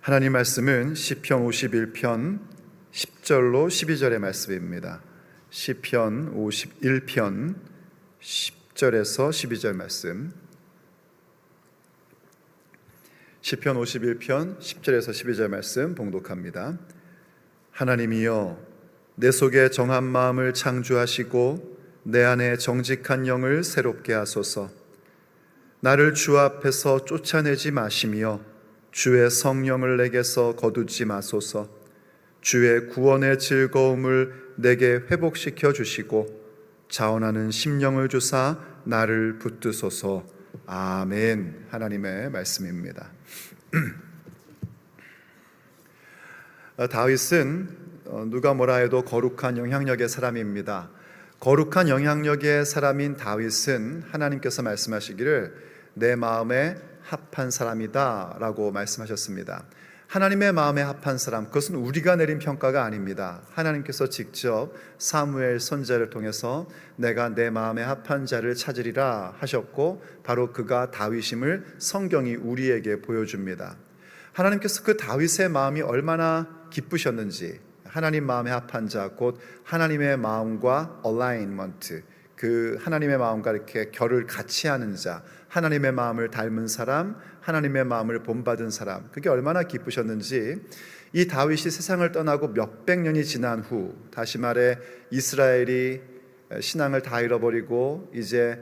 하나님 말씀은 시편 51편 10절로 12절의 말씀입니다. 시편 51편 10절에서 12절 말씀. 시편 51편 10절에서 12절 말씀 봉독합니다. 하나님이여, 내 속에 정한 마음을 창조하시고 내 안에 정직한 영을 새롭게 하소서. 나를 주 앞에서 쫓아내지 마시며 주의 성령을 내게서 거두지 마소서. 주의 구원의 즐거움을 내게 회복시켜 주시고 자원하는 심령을 주사 나를 붙드소서. 아멘. 하나님의 말씀입니다. 다윗은 누가 뭐라 해도 거룩한 영향력의 사람입니다. 거룩한 영향력의 사람인 다윗은 하나님께서 말씀하시기를 내 마음에 합한 사람이다 라고 말씀하셨습니다. 하나님의 마음에 합한 사람, 그것은 우리가 내린 평가가 아닙니다. 하나님께서 직접 사무엘 선지자를 통해서 내가 내 마음에 합한 자를 찾으리라 하셨고, 바로 그가 다윗임을 성경이 우리에게 보여줍니다. 하나님께서 그 다윗의 마음이 얼마나 기쁘셨는지, 하나님 마음에 합한 자, 곧 하나님의 마음과 alignment, 그 하나님의 마음과 이렇게 결을 같이 하는 자, 하나님의 마음을 닮은 사람, 하나님의 마음을 본받은 사람, 그게 얼마나 기쁘셨는지, 이 다윗이 세상을 떠나고 몇백 년이 지난 후, 다시 말해 이스라엘이 신앙을 다 잃어버리고 이제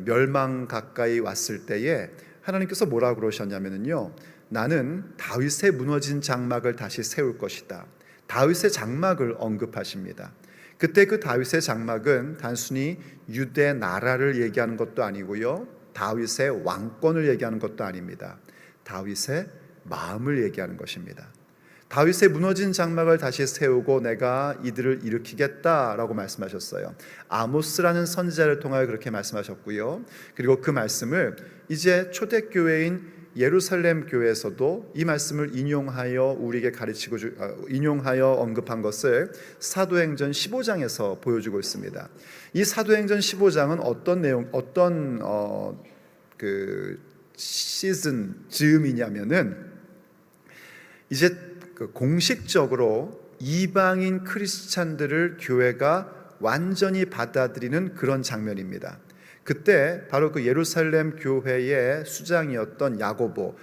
멸망 가까이 왔을 때에 하나님께서 뭐라고 그러셨냐면요, 나는 다윗의 무너진 장막을 다시 세울 것이다. 다윗의 장막을 언급하십니다. 그때 그 다윗의 장막은 단순히 유대 나라를 얘기하는 것도 아니고요, 다윗의 왕권을 얘기하는 것도 아닙니다. 다윗의 마음을 얘기하는 것입니다. 다윗의 무너진 장막을 다시 세우고 내가 이들을 일으키겠다라고 말씀하셨어요. 아모스라는 선지자를 통하여 그렇게 말씀하셨고요. 그리고 그 말씀을 이제 초대교회인 예루살렘 교회에서도 이 말씀을 인용하여 우리에게 인용하여 언급한 것을 사도행전 15장에서 보여주고 있습니다. 이 사도행전 15장은 어떤 내용, 어떤 그 시즌 즈음이냐면은 이제 공식적으로 이방인 크리스찬들을 교회가 완전히 받아들이는 그런 장면입니다. 그때 바로 그 예루살렘 교회의 수장이었던 야고보,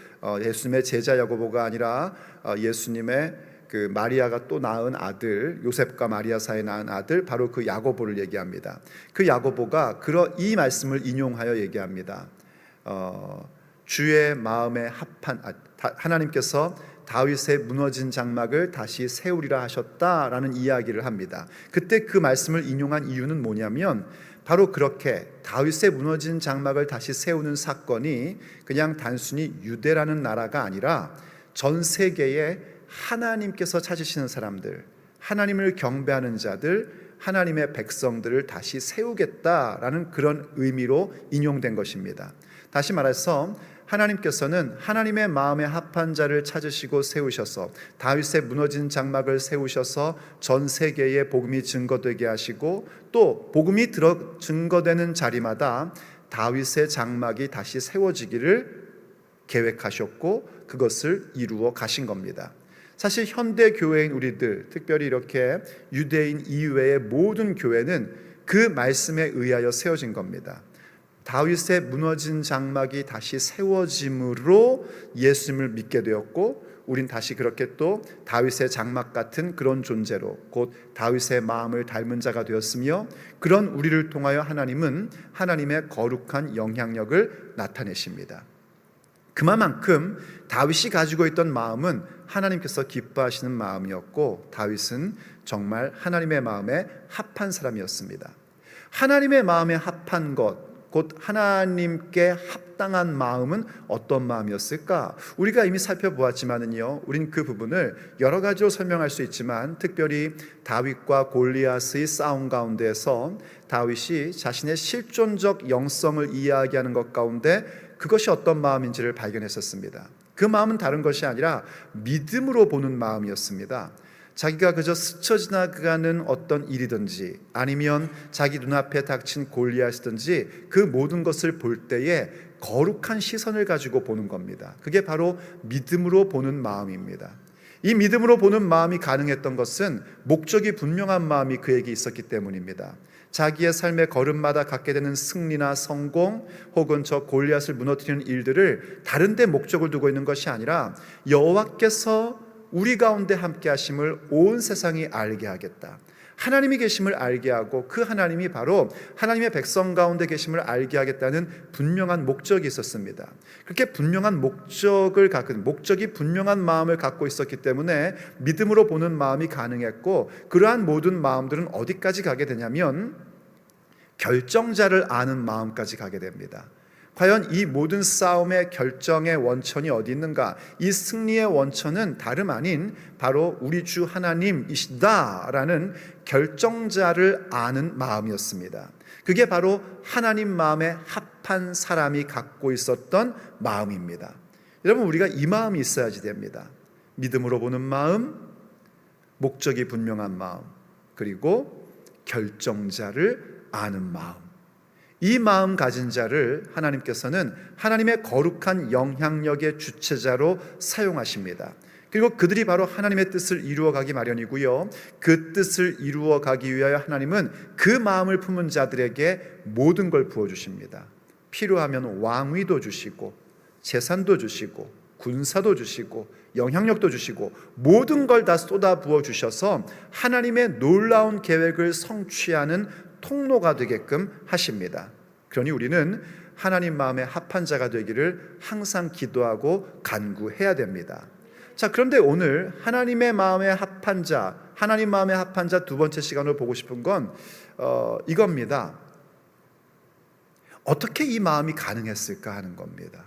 예수님의 제자 야고보가 아니라 예수님의 그 마리아가 또 낳은 아들, 요셉과 마리아 사이에 낳은 아들, 바로 그 야고보를 얘기합니다. 그 야고보가 이 말씀을 인용하여 얘기합니다. 주의 마음에 합한, 하나님께서 다윗의 무너진 장막을 다시 세우리라 하셨다라는 이야기를 합니다. 그때 그 말씀을 인용한 이유는 뭐냐면, 바로 그렇게 다윗의 무너진 장막을 다시 세우는 사건이 그냥 단순히 유대라는 나라가 아니라 전 세계에 하나님께서 찾으시는 사람들, 하나님을 경배하는 자들, 하나님의 백성들을 다시 세우겠다라는 그런 의미로 인용된 것입니다. 다시 말해서 하나님께서는 하나님의 마음에 합한 자를 찾으시고 세우셔서 다윗의 무너진 장막을 세우셔서 전 세계에 복음이 증거되게 하시고, 또 복음이 증거되는 자리마다 다윗의 장막이 다시 세워지기를 계획하셨고 그것을 이루어 가신 겁니다. 사실 현대 교회인 우리들, 특별히 이렇게 유대인 이외의 모든 교회는 그 말씀에 의하여 세워진 겁니다. 다윗의 무너진 장막이 다시 세워짐으로 예수님을 믿게 되었고, 우린 다시 그렇게 또 다윗의 장막 같은 그런 존재로, 곧 다윗의 마음을 닮은 자가 되었으며, 그런 우리를 통하여 하나님은 하나님의 거룩한 영향력을 나타내십니다. 그만큼 다윗이 가지고 있던 마음은 하나님께서 기뻐하시는 마음이었고, 다윗은 정말 하나님의 마음에 합한 사람이었습니다. 하나님의 마음에 합한 것, 곧 하나님께 합당한 마음은 어떤 마음이었을까? 우리가 이미 살펴보았지만은요, 우린 그 부분을 여러 가지로 설명할 수 있지만, 특별히 다윗과 골리앗의 싸움 가운데에서 다윗이 자신의 실존적 영성을 이야기하는 것 가운데 그것이 어떤 마음인지를 발견했었습니다. 그 마음은 다른 것이 아니라 믿음으로 보는 마음이었습니다. 자기가 그저 스쳐 지나가는 어떤 일이든지 아니면 자기 눈앞에 닥친 골리앗이든지 그 모든 것을 볼 때에 거룩한 시선을 가지고 보는 겁니다. 그게 바로 믿음으로 보는 마음입니다. 이 믿음으로 보는 마음이 가능했던 것은 목적이 분명한 마음이 그에게 있었기 때문입니다. 자기의 삶의 걸음마다 갖게 되는 승리나 성공 혹은 저 골리앗을 무너뜨리는 일들을 다른 데 목적을 두고 있는 것이 아니라 여호와께서 우리 가운데 함께 하심을 온 세상이 알게 하겠다. 하나님이 계심을 알게 하고 그 하나님이 바로 하나님의 백성 가운데 계심을 알게 하겠다는 분명한 목적이 있었습니다. 그렇게 분명한 목적이 분명한 마음을 갖고 있었기 때문에 믿음으로 보는 마음이 가능했고, 그러한 모든 마음들은 어디까지 가게 되냐면 결정자를 아는 마음까지 가게 됩니다. 과연 이 모든 싸움의 결정의 원천이 어디 있는가? 이 승리의 원천은 다름 아닌 바로 우리 주 하나님이시다라는 결정자를 아는 마음이었습니다. 그게 바로 하나님 마음에 합한 사람이 갖고 있었던 마음입니다. 여러분, 우리가 이 마음이 있어야지 됩니다. 믿음으로 보는 마음, 목적이 분명한 마음, 그리고 결정자를 아는 마음. 이 마음 가진 자를 하나님께서는 하나님의 거룩한 영향력의 주체자로 사용하십니다. 그리고 그들이 바로 하나님의 뜻을 이루어가기 마련이고요, 그 뜻을 이루어가기 위하여 하나님은 그 마음을 품은 자들에게 모든 걸 부어주십니다. 필요하면 왕위도 주시고 재산도 주시고 군사도 주시고 영향력도 주시고 모든 걸 다 쏟아 부어 주셔서 하나님의 놀라운 계획을 성취하는 통로가 되게끔 하십니다. 그러니 우리는 하나님 마음에 합한 자가 되기를 항상 기도하고 간구해야 됩니다. 자, 그런데 오늘 하나님의 마음에 합한 자, 하나님 마음에 합한 자 두 번째 시간으로 보고 싶은 건 이겁니다. 어떻게 이 마음이 가능했을까 하는 겁니다.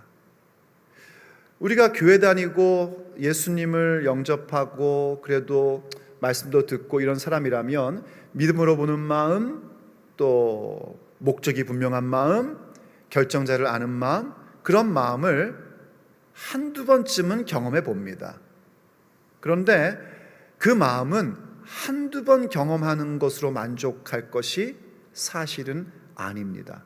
우리가 교회 다니고 예수님을 영접하고 그래도 말씀도 듣고 이런 사람이라면 믿음으로 보는 마음, 또 목적이 분명한 마음, 결정자를 아는 마음, 그런 마음을 한두 번쯤은 경험해 봅니다. 그런데 그 마음은 한두 번 경험하는 것으로 만족할 것이 사실은 아닙니다.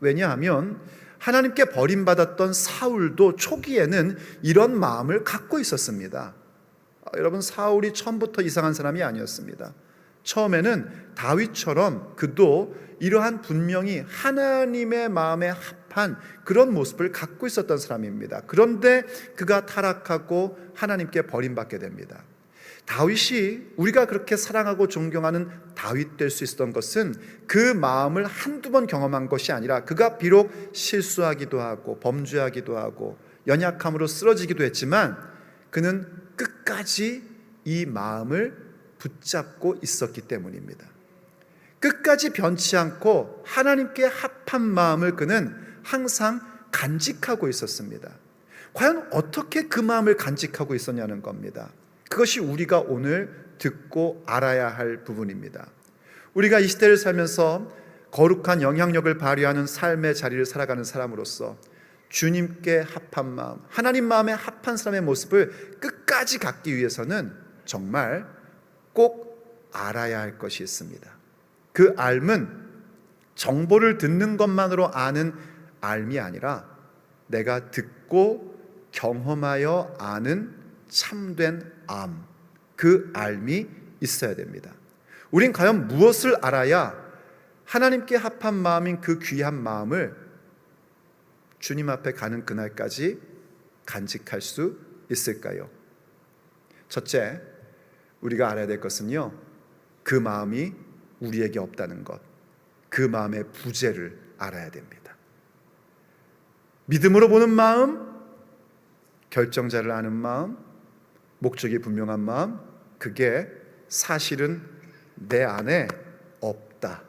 왜냐하면 하나님께 버림받았던 사울도 초기에는 이런 마음을 갖고 있었습니다. 여러분, 사울이 처음부터 이상한 사람이 아니었습니다. 처음에는 다윗처럼 그도 이러한 분명히 하나님의 마음에 합한 그런 모습을 갖고 있었던 사람입니다. 그런데 그가 타락하고 하나님께 버림받게 됩니다. 다윗이 우리가 그렇게 사랑하고 존경하는 다윗 될 수 있었던 것은 그 마음을 한두 번 경험한 것이 아니라 그가 비록 실수하기도 하고 범죄하기도 하고 연약함으로 쓰러지기도 했지만 그는 끝까지 이 마음을 붙잡고 있었기 때문입니다. 끝까지 변치 않고 하나님께 합한 마음을 그는 항상 간직하고 있었습니다. 과연 어떻게 그 마음을 간직하고 있었냐는 겁니다. 그것이 우리가 오늘 듣고 알아야 할 부분입니다. 우리가 이 시대를 살면서 거룩한 영향력을 발휘하는 삶의 자리를 살아가는 사람으로서 주님께 합한 마음, 하나님 마음에 합한 사람의 모습을 끝까지 갖기 위해서는 정말 꼭 알아야 할 것이 있습니다. 그 알은 정보를 듣는 것만으로 아는 알이 아니라 내가 듣고 경험하여 아는 참된 암, 그 알이 있어야 됩니다. 우린 과연 무엇을 알아야 하나님께 합한 마음인 그 귀한 마음을 주님 앞에 가는 그날까지 간직할 수 있을까요? 첫째, 우리가 알아야 될 것은요, 그 마음이 우리에게 없다는 것, 그 마음의 부재를 알아야 됩니다. 믿음으로 보는 마음, 결정자를 아는 마음, 목적이 분명한 마음, 그게 사실은 내 안에 없다.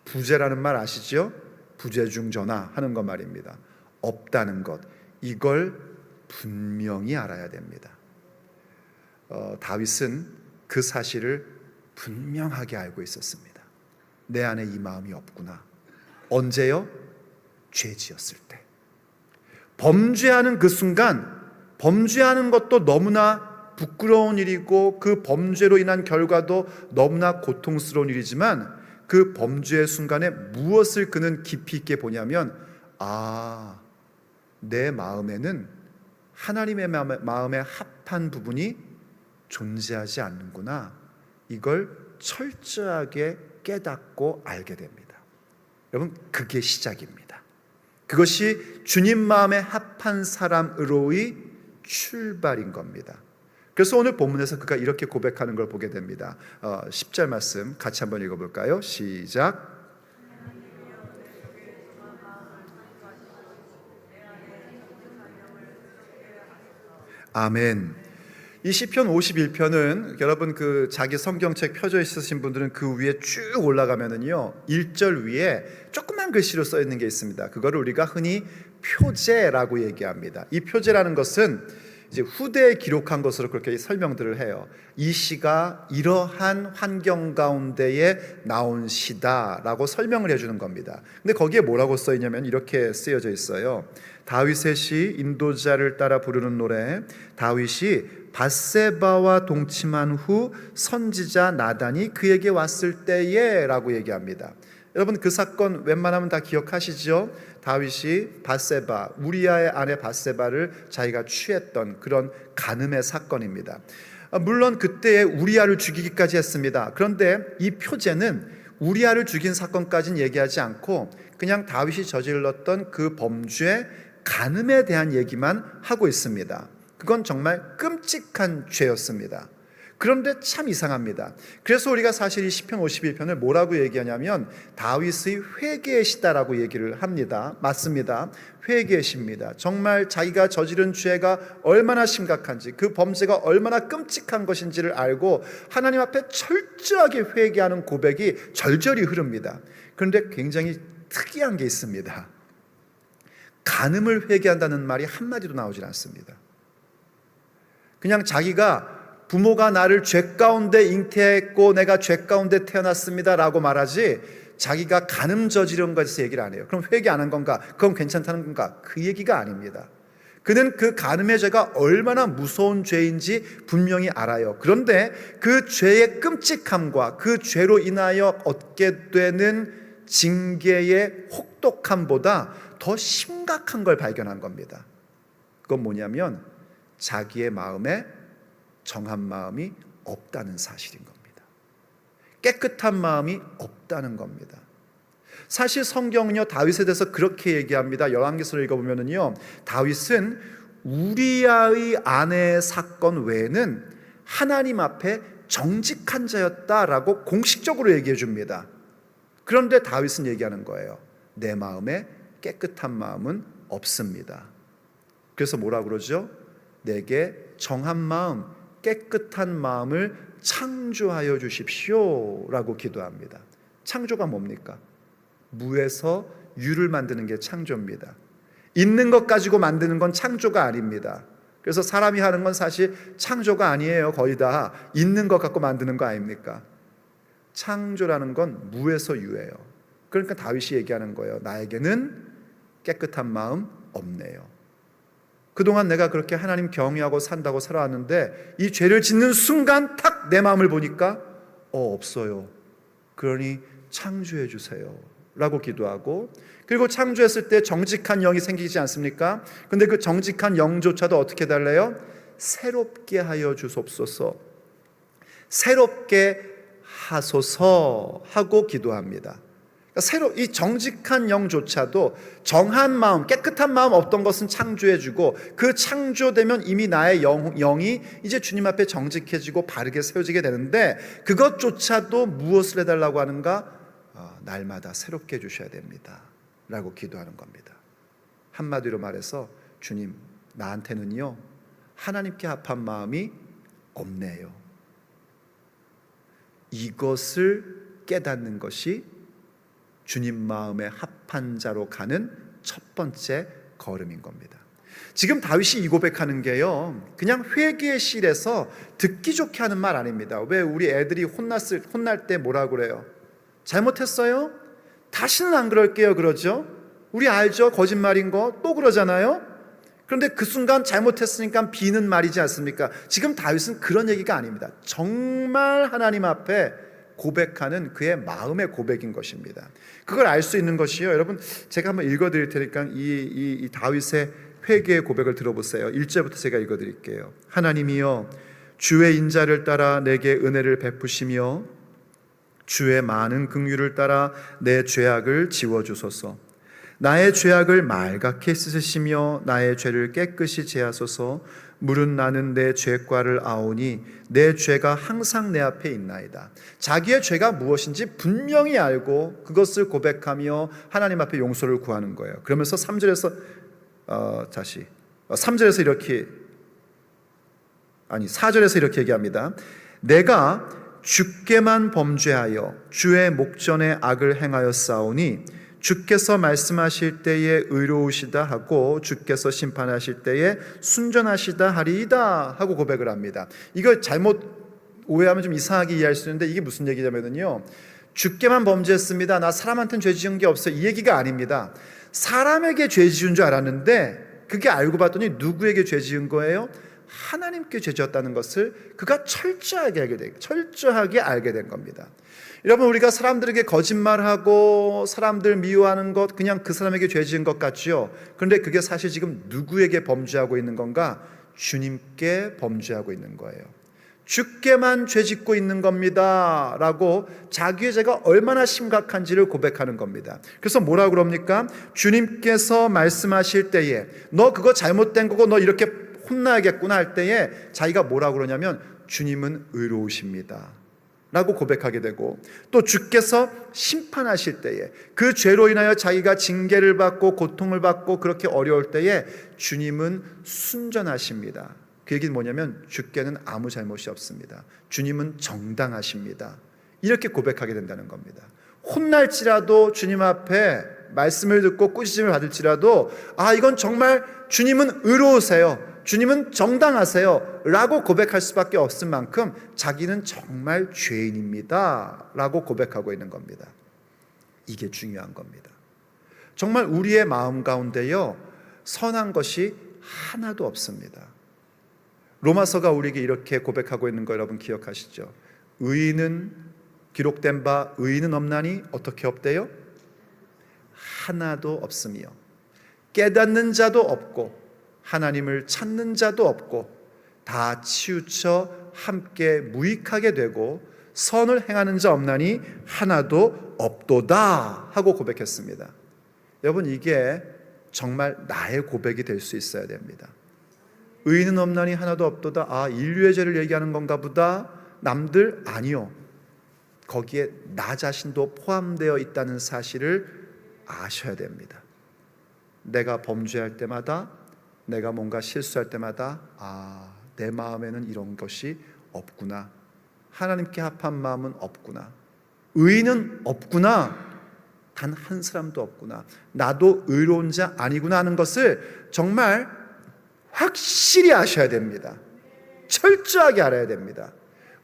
부재라는 말 아시죠? 부재중전화 하는 것 말입니다. 없다는 것, 이걸 분명히 알아야 됩니다. 다윗은 그 사실을 분명하게 알고 있었습니다. 내 안에 이 마음이 없구나. 언제요? 죄 지었을 때. 범죄하는 그 순간, 범죄하는 것도 너무나 부끄러운 일이고 그 범죄로 인한 결과도 너무나 고통스러운 일이지만 그 범죄의 순간에 무엇을 그는 깊이 있게 보냐면 내 마음에는 하나님의 마음에 합한 부분이 존재하지 않는구나. 이걸 철저하게 깨닫고 알게 됩니다. 여러분, 그게 시작입니다. 그것이 주님 마음에 합한 사람으로의 출발인 겁니다. 그래서 오늘 본문에서 그가 이렇게 고백하는 걸 보게 됩니다. 10절 말씀 같이 한번 읽어볼까요? 시작. 아멘. 이 시편 51편은 여러분 그 자기 성경책 펴져 있으신 분들은 그 위에 쭉 올라가면은요 1절 위에 조그만 글씨로 써 있는 게 있습니다. 그거를 우리가 흔히 표제라고 얘기합니다. 이 표제라는 것은 이제 후대에 기록한 것으로 그렇게 설명들을 해요. 이 시가 이러한 환경 가운데에 나온 시다라고 설명을 해주는 겁니다. 근데 거기에 뭐라고 써 있냐면 이렇게 쓰여져 있어요. 다윗의 시, 인도자를 따라 부르는 노래. 다윗이 밧세바와 동침한 후 선지자 나단이 그에게 왔을 때에 라고 얘기합니다. 여러분, 그 사건 웬만하면 다 기억하시죠? 다윗이 밧세바, 우리아의 아내 밧세바를 자기가 취했던 그런 간음의 사건입니다. 물론 그때에 우리아를 죽이기까지 했습니다. 그런데 이 표제는 우리아를 죽인 사건까지는 얘기하지 않고 그냥 다윗이 저질렀던 그 범죄, 간음에 대한 얘기만 하고 있습니다. 그건 정말 끔찍한 죄였습니다. 그런데 참 이상합니다. 그래서 우리가 사실 이 시편 51편을 뭐라고 얘기하냐면 다윗의 회개의 시다라고 얘기를 합니다. 맞습니다. 회개의 시입니다. 정말 자기가 저지른 죄가 얼마나 심각한지, 그 범죄가 얼마나 끔찍한 것인지를 알고 하나님 앞에 철저하게 회개하는 고백이 절절히 흐릅니다. 그런데 굉장히 특이한 게 있습니다. 간음을 회개한다는 말이 한마디도 나오질 않습니다. 그냥 자기가 부모가 나를 죄 가운데 잉태했고 내가 죄 가운데 태어났습니다 라고 말하지 자기가 간음 저지른 것에서 얘기를 안 해요. 그럼 회개 안 한 건가? 그건 괜찮다는 건가? 그 얘기가 아닙니다. 그는 그 간음의 죄가 얼마나 무서운 죄인지 분명히 알아요. 그런데 그 죄의 끔찍함과 그 죄로 인하여 얻게 되는 징계의 혹독함보다 더 심각한 걸 발견한 겁니다. 그건 뭐냐면 자기의 마음에 정한 마음이 없다는 사실인 겁니다. 깨끗한 마음이 없다는 겁니다. 사실 성경은요 다윗에 대해서 그렇게 얘기합니다. 열왕기서를 읽어보면은요 다윗은 우리아의 아내의 사건 외에는 하나님 앞에 정직한 자였다라고 공식적으로 얘기해 줍니다. 그런데 다윗은 얘기하는 거예요. 내 마음에 깨끗한 마음은 없습니다. 그래서 뭐라 그러죠? 내게 정한 마음, 깨끗한 마음을 창조하여 주십시오 라고 기도합니다. 창조가 뭡니까? 무에서 유를 만드는 게 창조입니다. 있는 것 가지고 만드는 건 창조가 아닙니다. 그래서 사람이 하는 건 사실 창조가 아니에요. 거의 다 있는 것 갖고 만드는 거 아닙니까? 창조라는 건 무에서 유예요. 그러니까 다윗이 얘기하는 거예요. 나에게는 깨끗한 마음 없네요. 그동안 내가 그렇게 하나님 경외하고 산다고 살아왔는데 이 죄를 짓는 순간 탁 내 마음을 보니까 없어요. 그러니 창조해 주세요 라고 기도하고, 그리고 창조했을 때 정직한 영이 생기지 않습니까? 근데 그 정직한 영조차도 어떻게 달래요? 새롭게 하여 주옵소서, 새롭게 하소서 하고 기도합니다. 새로 이 정직한 영조차도 정한 마음, 깨끗한 마음 없던 것은 창조해주고 그 창조되면 이미 나의 영이 이제 주님 앞에 정직해지고 바르게 세워지게 되는데 그것조차도 무엇을 해달라고 하는가? 날마다 새롭게 해주셔야 됩니다 라고 기도하는 겁니다. 한마디로 말해서 주님, 나한테는요 하나님께 합한 마음이 없네요. 이것을 깨닫는 것이 주님 마음에 합한 자로 가는 첫 번째 걸음인 겁니다. 지금 다윗이 이 고백하는 게요 그냥 회개의 실에서 듣기 좋게 하는 말 아닙니다. 왜 우리 애들이 혼날 때 뭐라 그래요? 잘못했어요? 다시는 안 그럴게요 그러죠? 우리 알죠? 거짓말인 거 또 그러잖아요? 그런데 그 순간 잘못했으니까 비는 말이지 않습니까? 지금 다윗은 그런 얘기가 아닙니다. 정말 하나님 앞에 고백하는 그의 마음의 고백인 것입니다. 그걸 알 수 있는 것이요, 여러분, 제가 한번 읽어드릴 테니까 이 다윗의 회개의 고백을 들어보세요. 1절부터 제가 읽어드릴게요. 하나님이여, 주의 인자를 따라 내게 은혜를 베푸시며 주의 많은 긍휼을 따라 내 죄악을 지워주소서. 나의 죄악을 말갛게 씻으시며 나의 죄를 깨끗이 제하소서. 물은 나는 내 죄과를 아오니 내 죄가 항상 내 앞에 있나이다. 자기의 죄가 무엇인지 분명히 알고 그것을 고백하며 하나님 앞에 용서를 구하는 거예요. 그러면서 3절에서 4절에서 이렇게 얘기합니다. 내가 주께만 범죄하여 주의 목전에 악을 행하였사오니 주께서 말씀하실 때에 의로우시다 하고 주께서 심판하실 때에 순전하시다 하리이다 하고 고백을 합니다. 이걸 잘못 오해하면 좀 이상하게 이해할 수 있는데 이게 무슨 얘기냐면요, 주께만 범죄했습니다, 나 사람한테는 죄 지은 게 없어요, 이 얘기가 아닙니다. 사람에게 죄 지은 줄 알았는데 그게 알고 봤더니 누구에게 죄 지은 거예요? 하나님께 죄 지었다는 것을 그가 철저하게 알게 된 겁니다. 여러분, 우리가 사람들에게 거짓말하고 사람들 미워하는 것, 그냥 그 사람에게 죄 지은 것 같지요. 그런데 그게 사실 지금 누구에게 범죄하고 있는 건가? 주님께 범죄하고 있는 거예요. 주께만 죄 짓고 있는 겁니다 라고 자기의 죄가 얼마나 심각한지를 고백하는 겁니다. 그래서 뭐라고 그럽니까? 주님께서 말씀하실 때에 너 그거 잘못된 거고 너 이렇게 혼나야겠구나 할 때에 자기가 뭐라고 그러냐면 주님은 의로우십니다 라고 고백하게 되고, 또 주께서 심판하실 때에 그 죄로 인하여 자기가 징계를 받고 고통을 받고 그렇게 어려울 때에 주님은 순전하십니다. 그 얘기는 뭐냐면 주께는 아무 잘못이 없습니다. 주님은 정당하십니다. 이렇게 고백하게 된다는 겁니다. 혼날지라도 주님 앞에 말씀을 듣고 꾸짖음을 받을지라도 이건 정말 주님은 의로우세요, 주님은 정당하세요 라고 고백할 수밖에 없을 만큼 자기는 정말 죄인입니다 라고 고백하고 있는 겁니다. 이게 중요한 겁니다. 정말 우리의 마음 가운데요, 선한 것이 하나도 없습니다. 로마서가 우리에게 이렇게 고백하고 있는 거 여러분 기억하시죠? 의인은 기록된 바 의인은 없나니 어떻게 없대요? 하나도 없으며 깨닫는 자도 없고 하나님을 찾는 자도 없고 다 치우쳐 함께 무익하게 되고 선을 행하는 자 없나니 하나도 없도다 하고 고백했습니다. 여러분, 이게 정말 나의 고백이 될 수 있어야 됩니다. 의인은 없나니 하나도 없도다. 인류의 죄를 얘기하는 건가 보다. 남들 아니요, 거기에 나 자신도 포함되어 있다는 사실을 아셔야 됩니다. 내가 범죄할 때마다, 내가 뭔가 실수할 때마다 내 마음에는 이런 것이 없구나, 하나님께 합한 마음은 없구나, 의인은 없구나, 단 한 사람도 없구나, 나도 의로운 자 아니구나 하는 것을 정말 확실히 아셔야 됩니다. 철저하게 알아야 됩니다.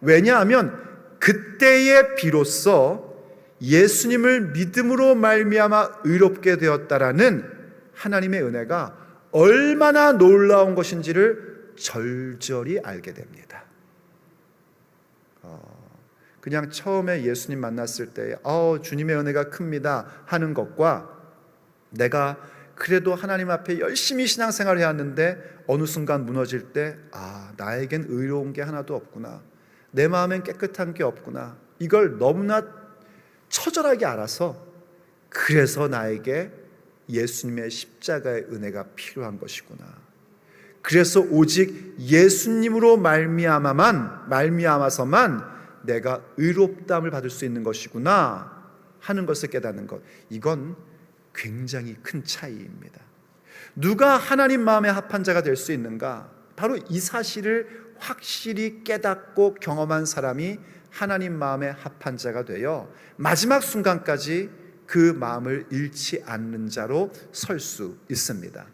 왜냐하면 그때에 비로소 예수님을 믿음으로 말미암아 의롭게 되었다라는 하나님의 은혜가 얼마나 놀라운 것인지를 절절히 알게 됩니다. 그냥 처음에 예수님 만났을 때 주님의 은혜가 큽니다 하는 것과 내가 그래도 하나님 앞에 열심히 신앙생활을 해왔는데 어느 순간 무너질 때 나에겐 의로운 게 하나도 없구나, 내 마음엔 깨끗한 게 없구나, 이걸 너무나 처절하게 알아서 그래서 나에게 예수님의 십자가의 은혜가 필요한 것이구나, 그래서 오직 예수님으로 말미암아서만 내가 의롭다함을 받을 수 있는 것이구나 하는 것을 깨닫는 것, 이건 굉장히 큰 차이입니다. 누가 하나님 마음에 합한 자가 될 수 있는가? 바로 이 사실을 확실히 깨닫고 경험한 사람이 하나님 마음에 합한 자가 되어 마지막 순간까지 그 마음을 잃지 않는 자로 설 수 있습니다.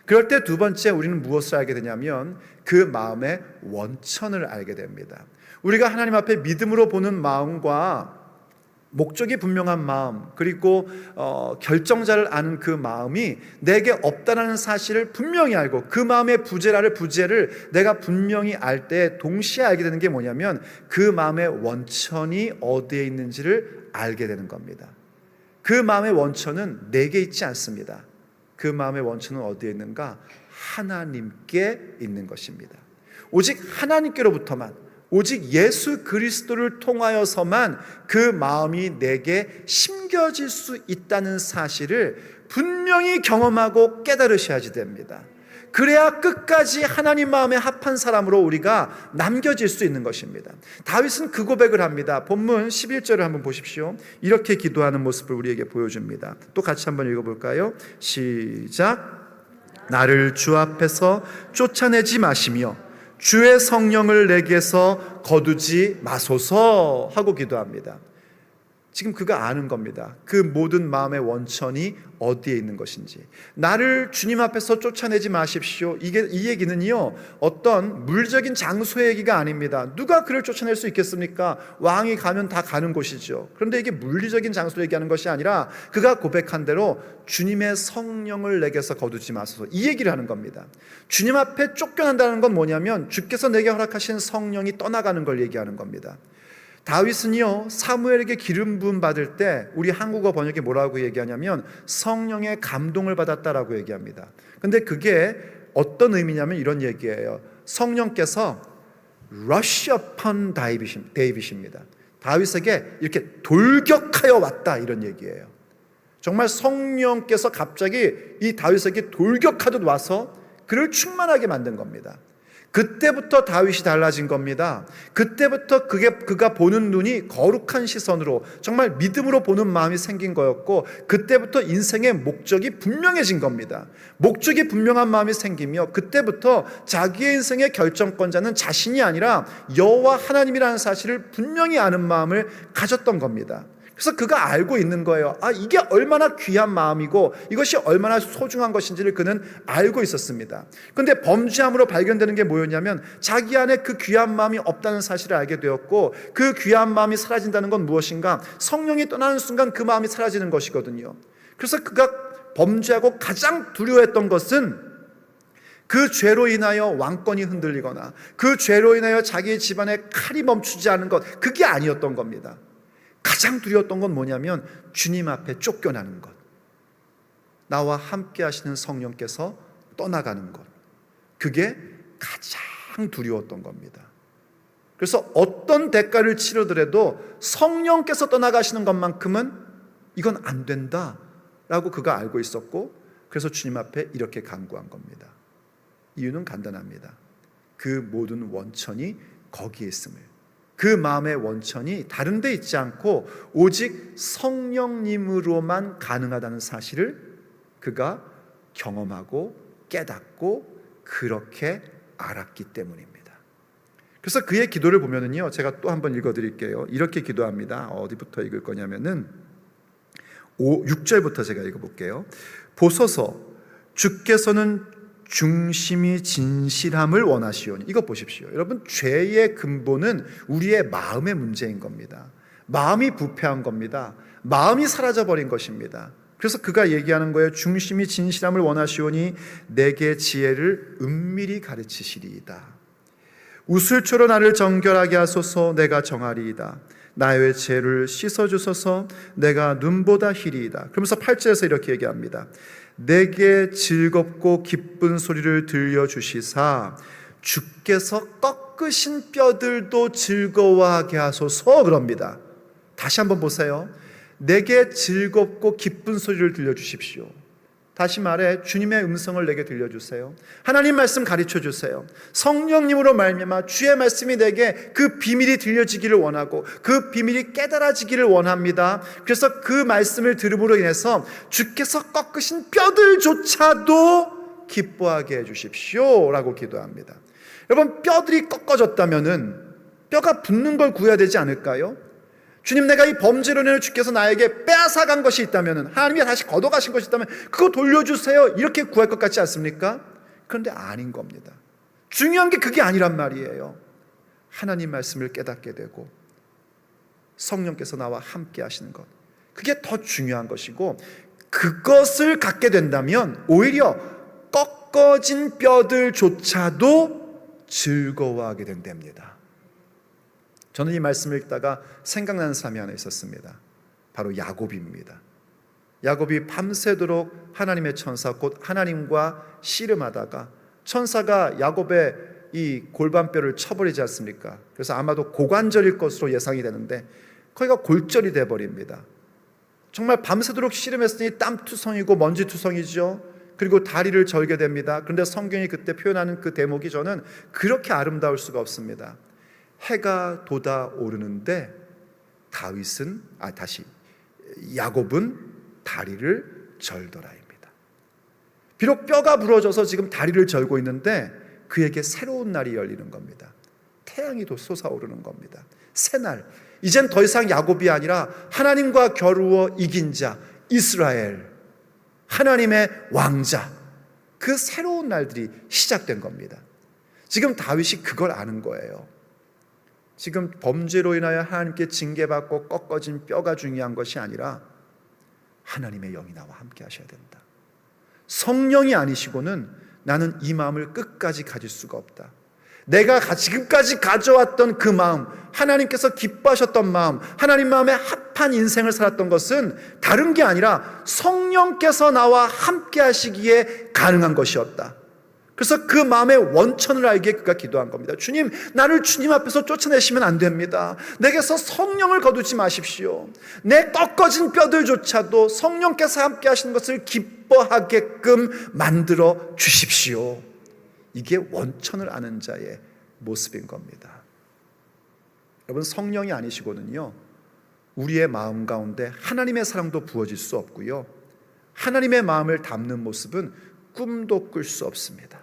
그럴 때 두 번째 우리는 무엇을 알게 되냐면 그 마음의 원천을 알게 됩니다. 우리가 하나님 앞에 믿음으로 보는 마음과 목적이 분명한 마음, 그리고 결정자를 아는 그 마음이 내게 없다는 사실을 분명히 알고 그 마음의 부재를 내가 분명히 알 때 동시에 알게 되는 게 뭐냐면 그 마음의 원천이 어디에 있는지를 알게 되는 겁니다. 그 마음의 원천은 내게 있지 않습니다. 그 마음의 원천은 어디에 있는가? 하나님께 있는 것입니다. 오직 하나님께로부터만, 오직 예수 그리스도를 통하여서만 그 마음이 내게 심겨질 수 있다는 사실을 분명히 경험하고 깨달으셔야지 됩니다. 그래야 끝까지 하나님 마음에 합한 사람으로 우리가 남겨질 수 있는 것입니다. 다윗은 그 고백을 합니다. 본문 11절을 한번 보십시오. 이렇게 기도하는 모습을 우리에게 보여줍니다. 또 같이 한번 읽어볼까요? 시작. 나를 주 앞에서 쫓아내지 마시며 주의 성령을 내게서 거두지 마소서 하고 기도합니다. 지금 그가 아는 겁니다. 그 모든 마음의 원천이 어디에 있는 것인지. 나를 주님 앞에서 쫓아내지 마십시오. 이 얘기는요, 어떤 물적인 장소의 얘기가 아닙니다. 누가 그를 쫓아낼 수 있겠습니까? 왕이 가면 다 가는 곳이죠. 그런데 이게 물리적인 장소를 얘기하는 것이 아니라 그가 고백한 대로 주님의 성령을 내게서 거두지 마소서, 이 얘기를 하는 겁니다. 주님 앞에 쫓겨난다는 건 뭐냐면 주께서 내게 허락하신 성령이 떠나가는 걸 얘기하는 겁니다. 다윗은요, 사무엘에게 기름 부음 받을 때 우리 한국어 번역에 뭐라고 얘기하냐면 성령의 감동을 받았다라고 얘기합니다. 근데 그게 어떤 의미냐면 이런 얘기예요. 성령께서 rush upon David입니다. 다윗에게 이렇게 돌격하여 왔다, 이런 얘기예요. 정말 성령께서 갑자기 이 다윗에게 돌격하듯 와서 그를 충만하게 만든 겁니다. 그때부터 다윗이 달라진 겁니다. 그때부터 그가 보는 눈이 거룩한 시선으로, 정말 믿음으로 보는 마음이 생긴 거였고, 그때부터 인생의 목적이 분명해진 겁니다. 목적이 분명한 마음이 생기며 그때부터 자기의 인생의 결정권자는 자신이 아니라 여호와 하나님이라는 사실을 분명히 아는 마음을 가졌던 겁니다. 그래서 그가 알고 있는 거예요. 이게 얼마나 귀한 마음이고 이것이 얼마나 소중한 것인지를 그는 알고 있었습니다. 그런데 범죄함으로 발견되는 게 뭐였냐면 자기 안에 그 귀한 마음이 없다는 사실을 알게 되었고, 그 귀한 마음이 사라진다는 건 무엇인가? 성령이 떠나는 순간 그 마음이 사라지는 것이거든요. 그래서 그가 범죄하고 가장 두려워했던 것은 그 죄로 인하여 왕권이 흔들리거나 그 죄로 인하여 자기의 집안에 칼이 멈추지 않은 것, 그게 아니었던 겁니다. 가장 두려웠던 건 뭐냐면 주님 앞에 쫓겨나는 것, 나와 함께 하시는 성령께서 떠나가는 것, 그게 가장 두려웠던 겁니다. 그래서 어떤 대가를 치르더라도 성령께서 떠나가시는 것만큼은 이건 안 된다라고 그가 알고 있었고, 그래서 주님 앞에 이렇게 간구한 겁니다. 이유는 간단합니다. 그 모든 원천이 거기에 있음을, 그 마음의 원천이 다른 데 있지 않고 오직 성령님으로만 가능하다는 사실을 그가 경험하고 깨닫고 그렇게 알았기 때문입니다. 그래서 그의 기도를 보면은요, 제가 또 한번 읽어드릴게요. 이렇게 기도합니다. 어디부터 읽을 거냐면은 6절부터 제가 읽어볼게요. 보소서, 주께서는 중심이 진실함을 원하시오니. 이거 보십시오. 여러분, 죄의 근본은 우리의 마음의 문제인 겁니다. 마음이 부패한 겁니다. 마음이 사라져버린 것입니다. 그래서 그가 얘기하는 거예요. 중심이 진실함을 원하시오니 내게 지혜를 은밀히 가르치시리이다. 우슬초로 나를 정결하게 하소서. 내가 정하리이다. 나의 죄를 씻어주소서. 내가 눈보다 희리이다. 그러면서 8절에서 이렇게 얘기합니다. 내게 즐겁고 기쁜 소리를 들려주시사 주께서 꺾으신 뼈들도 즐거워하게 하소서. 그럽니다. 다시 한번 보세요. 내게 즐겁고 기쁜 소리를 들려주십시오. 다시 말해, 주님의 음성을 내게 들려주세요. 하나님 말씀 가르쳐주세요. 성령님으로 말미암아 주의 말씀이 내게 그 비밀이 들려지기를 원하고 그 비밀이 깨달아지기를 원합니다. 그래서 그 말씀을 들음으로 인해서 주께서 꺾으신 뼈들조차도 기뻐하게 해주십시오 라고 기도합니다. 여러분, 뼈들이 꺾어졌다면 뼈가 붙는 걸 구해야 되지 않을까요? 주님, 내가 이 범죄로 인해 주께서 나에게 빼앗아간 것이 있다면, 하나님이 다시 걷어가신 것이 있다면 그거 돌려주세요, 이렇게 구할 것 같지 않습니까? 그런데 아닌 겁니다. 중요한 게 그게 아니란 말이에요. 하나님 말씀을 깨닫게 되고 성령께서 나와 함께 하시는 것, 그게 더 중요한 것이고, 그것을 갖게 된다면 오히려 꺾어진 뼈들조차도 즐거워하게 된답니다. 저는 이 말씀을 읽다가 생각나는 사람이 하나 있었습니다. 바로 야곱입니다. 야곱이 밤새도록 하나님의 천사, 곧 하나님과 씨름하다가 천사가 야곱의 이 골반뼈를 쳐버리지 않습니까? 그래서 아마도 고관절일 것으로 예상이 되는데 거기가 골절이 돼버립니다. 정말 밤새도록 씨름했으니 땀투성이고 먼지투성이죠. 그리고 다리를 절게 됩니다. 그런데 성경이 그때 표현하는 그 대목이 저는 그렇게 아름다울 수가 없습니다. 해가 돋아오르는데 야곱은 다리를 절더라입니다. 비록 뼈가 부러져서 지금 다리를 절고 있는데 그에게 새로운 날이 열리는 겁니다. 태양이 솟아오르는 겁니다. 새날, 이젠 더 이상 야곱이 아니라 하나님과 겨루어 이긴 자 이스라엘, 하나님의 왕자, 그 새로운 날들이 시작된 겁니다. 지금 다윗이 그걸 아는 거예요. 지금 범죄로 인하여 하나님께 징계받고 꺾어진 뼈가 중요한 것이 아니라 하나님의 영이 나와 함께 하셔야 된다. 성령이 아니시고는 나는 이 마음을 끝까지 가질 수가 없다. 내가 지금까지 가져왔던 그 마음, 하나님께서 기뻐하셨던 마음, 하나님 마음에 합한 인생을 살았던 것은 다른 게 아니라 성령께서 나와 함께 하시기에 가능한 것이었다. 그래서 그 마음의 원천을 알기에 그가 기도한 겁니다. 주님, 나를 주님 앞에서 쫓아내시면 안 됩니다. 내게서 성령을 거두지 마십시오. 내 꺾어진 뼈들조차도 성령께서 함께 하시는 것을 기뻐하게끔 만들어 주십시오. 이게 원천을 아는 자의 모습인 겁니다. 여러분, 성령이 아니시고는요, 우리의 마음 가운데 하나님의 사랑도 부어질 수 없고요, 하나님의 마음을 담는 모습은 꿈도 꿀 수 없습니다.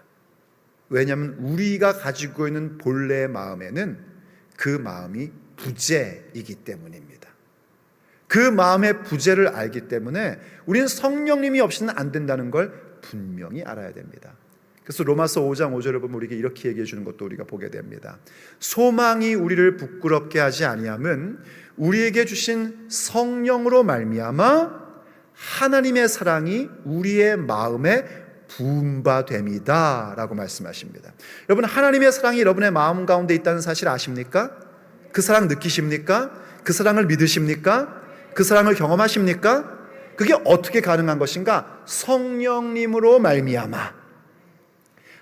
왜냐하면 우리가 가지고 있는 본래의 마음에는 그 마음이 부재이기 때문입니다. 그 마음의 부재를 알기 때문에 우리는 성령님이 없이는 안 된다는 걸 분명히 알아야 됩니다. 그래서 로마서 5장 5절을 보면 우리에게 이렇게 얘기해 주는 것도 우리가 보게 됩니다. 소망이 우리를 부끄럽게 하지 아니함은 우리에게 주신 성령으로 말미암아 하나님의 사랑이 우리의 마음에 부음바됨이다 라고 말씀하십니다. 여러분, 하나님의 사랑이 여러분의 마음 가운데 있다는 사실 아십니까? 그 사랑 느끼십니까? 그 사랑을 믿으십니까? 그 사랑을 경험하십니까? 그게 어떻게 가능한 것인가? 성령님으로 말미암아.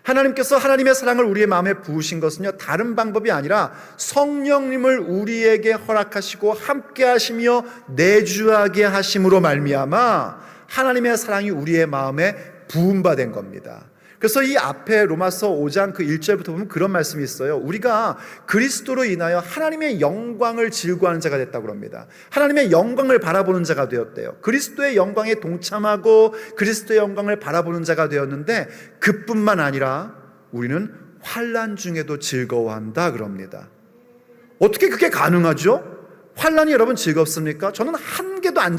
하나님께서 하나님의 사랑을 우리의 마음에 부으신 것은요, 다른 방법이 아니라 성령님을 우리에게 허락하시고 함께 하시며 내주하게 하심으로 말미암아 하나님의 사랑이 우리의 마음에 부음받은 겁니다. 그래서 이 앞에 로마서 5장 그 1절부터 보면 그런 말씀이 있어요. 우리가 그리스도로 인하여 하나님의 영광을 즐거워하는 자가 됐다고 합니다. 하나님의 영광을 바라보는 자가 되었대요. 그리스도의 영광에 동참하고 그리스도의 영광을 바라보는 자가 되었는데, 그뿐만 아니라 우리는 환난 중에도 즐거워한다 그럽니다. 어떻게 그게 가능하죠? 환난이 여러분 즐겁습니까? 저는 한 개도 안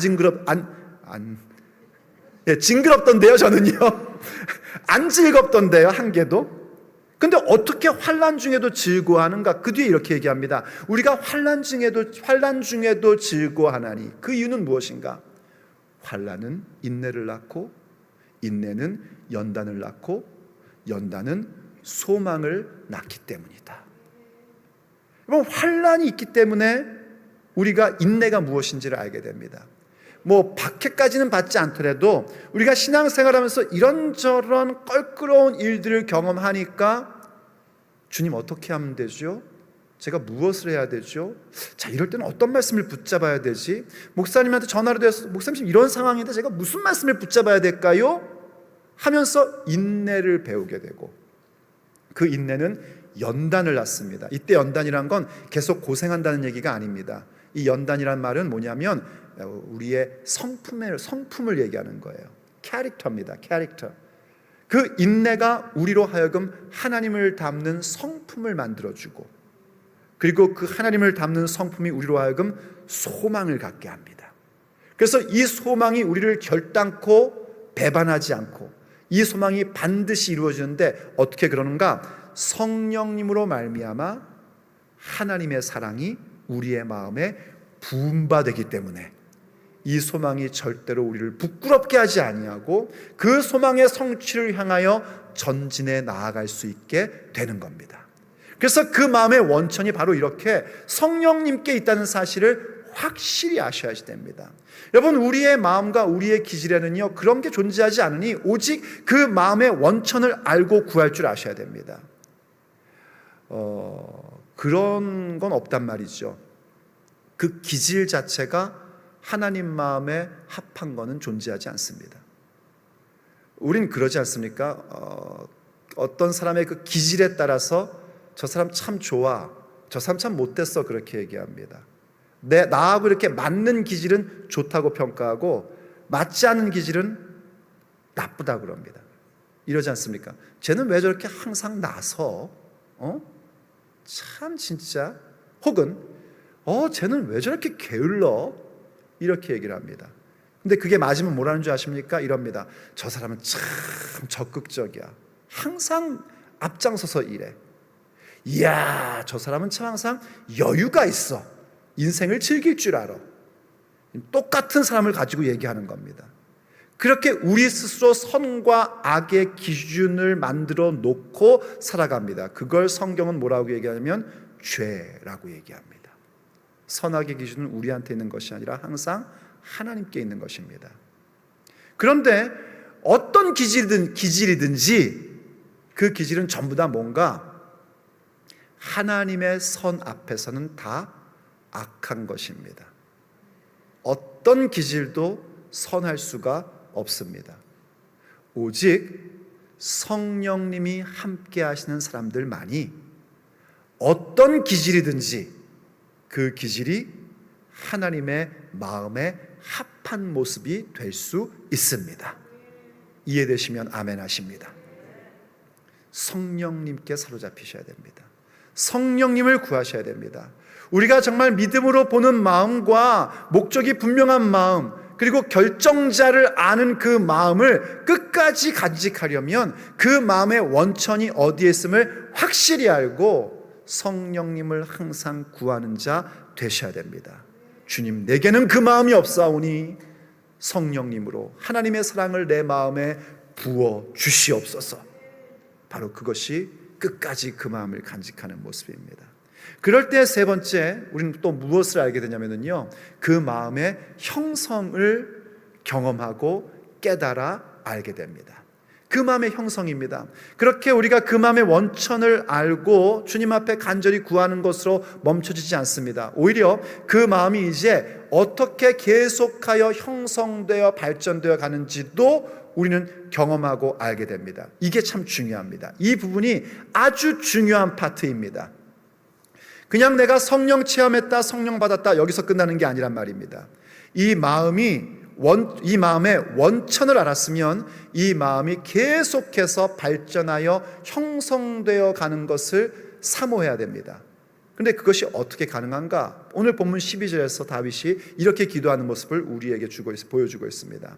징그럽던데요, 저는요. 안 즐겁던데요, 한 개도. 근데 어떻게 환난 중에도 즐거워하는가? 그 뒤에 이렇게 얘기합니다. 우리가 환난 중에도 즐거워하나니 그 이유는 무엇인가? 환난은 인내를 낳고, 인내는 연단을 낳고, 연단은 소망을 낳기 때문이다. 여러분, 환난이 있기 때문에 우리가 인내가 무엇인지를 알게 됩니다. 박해까지는 받지 않더라도 우리가 신앙생활하면서 이런저런 껄끄러운 일들을 경험하니까 주님, 어떻게 하면 되죠? 제가 무엇을 해야 되죠? 자, 이럴 때는 어떤 말씀을 붙잡아야 되지? 목사님한테 전화를 해서 목사님 이런 상황인데 제가 무슨 말씀을 붙잡아야 될까요? 하면서 인내를 배우게 되고, 그 인내는 연단을 낳습니다. 이때 연단이란 건 계속 고생한다는 얘기가 아닙니다. 이 연단이란 말은 뭐냐면 우리의 성품을 얘기하는 거예요. 캐릭터입니다. 캐릭터. 그 인내가 우리로 하여금 하나님을 닮는 성품을 만들어주고, 그리고 그 하나님을 닮는 성품이 우리로 하여금 소망을 갖게 합니다. 그래서 이 소망이 우리를 결단코 배반하지 않고, 이 소망이 반드시 이루어지는데 어떻게 그러는가? 성령님으로 말미암아 하나님의 사랑이 우리의 마음에 부은 바 되기 때문에 이 소망이 절대로 우리를 부끄럽게 하지 아니하고 그 소망의 성취를 향하여 전진해 나아갈 수 있게 되는 겁니다. 그래서 그 마음의 원천이 바로 이렇게 성령님께 있다는 사실을 확실히 아셔야 됩니다. 여러분, 우리의 마음과 우리의 기질에는요 그런 게 존재하지 않으니 오직 그 마음의 원천을 알고 구할 줄 아셔야 됩니다. 그런 건 없단 말이죠. 그 기질 자체가 하나님 마음에 합한 거는 존재하지 않습니다. 우린 그러지 않습니까? 어떤 사람의 그 기질에 따라서 저 사람 참 좋아, 저 사람 참 못됐어, 그렇게 얘기합니다. 나하고 이렇게 맞는 기질은 좋다고 평가하고 맞지 않는 기질은 나쁘다고 그럽니다. 이러지 않습니까? 쟤는 왜 저렇게 항상 나서 참 진짜, 혹은 쟤는 왜 저렇게 게을러, 이렇게 얘기를 합니다. 근데 그게 맞으면 뭐라는 줄 아십니까? 이럽니다. 저 사람은 참 적극적이야, 항상 앞장서서 일해. 이야, 저 사람은 참 항상 여유가 있어, 인생을 즐길 줄 알아. 똑같은 사람을 가지고 얘기하는 겁니다. 그렇게 우리 스스로 선과 악의 기준을 만들어 놓고 살아갑니다. 그걸 성경은 뭐라고 얘기하냐면 죄라고 얘기합니다. 선악의 기준은 우리한테 있는 것이 아니라 항상 하나님께 있는 것입니다. 그런데 어떤 기질이든지 그 기질은 전부 다 뭔가 하나님의 선 앞에서는 다 악한 것입니다. 어떤 기질도 선할 수가 없습니다. 오직 성령님이 함께 하시는 사람들만이 어떤 기질이든지 그 기질이 하나님의 마음에 합한 모습이 될 수 있습니다. 이해되시면 아멘 하십니다. 성령님께 사로잡히셔야 됩니다. 성령님을 구하셔야 됩니다. 우리가 정말 믿음으로 보는 마음과 목적이 분명한 마음, 그리고 결정자를 아는 그 마음을 끝까지 간직하려면 그 마음의 원천이 어디에 있음을 확실히 알고 성령님을 항상 구하는 자 되셔야 됩니다. 주님, 내게는 그 마음이 없사오니 성령님으로 하나님의 사랑을 내 마음에 부어 주시옵소서. 바로 그것이 끝까지 그 마음을 간직하는 모습입니다. 그럴 때 세 번째, 우리는 또 무엇을 알게 되냐면요, 그 마음의 형성을 경험하고 깨달아 알게 됩니다. 그 마음의 형성입니다. 그렇게 우리가 그 마음의 원천을 알고 주님 앞에 간절히 구하는 것으로 멈춰지지 않습니다. 오히려 그 마음이 이제 어떻게 계속하여 형성되어 발전되어 가는지도 우리는 경험하고 알게 됩니다. 이게 참 중요합니다. 이 부분이 아주 중요한 파트입니다. 그냥 내가 성령 체험했다, 성령 받았다, 여기서 끝나는 게 아니란 말입니다. 이 마음의 원천을 알았으면 이 마음이 계속해서 발전하여 형성되어 가는 것을 사모해야 됩니다. 그런데 그것이 어떻게 가능한가? 오늘 본문 12절에서 다윗이 이렇게 기도하는 모습을 우리에게 보여주고 있습니다.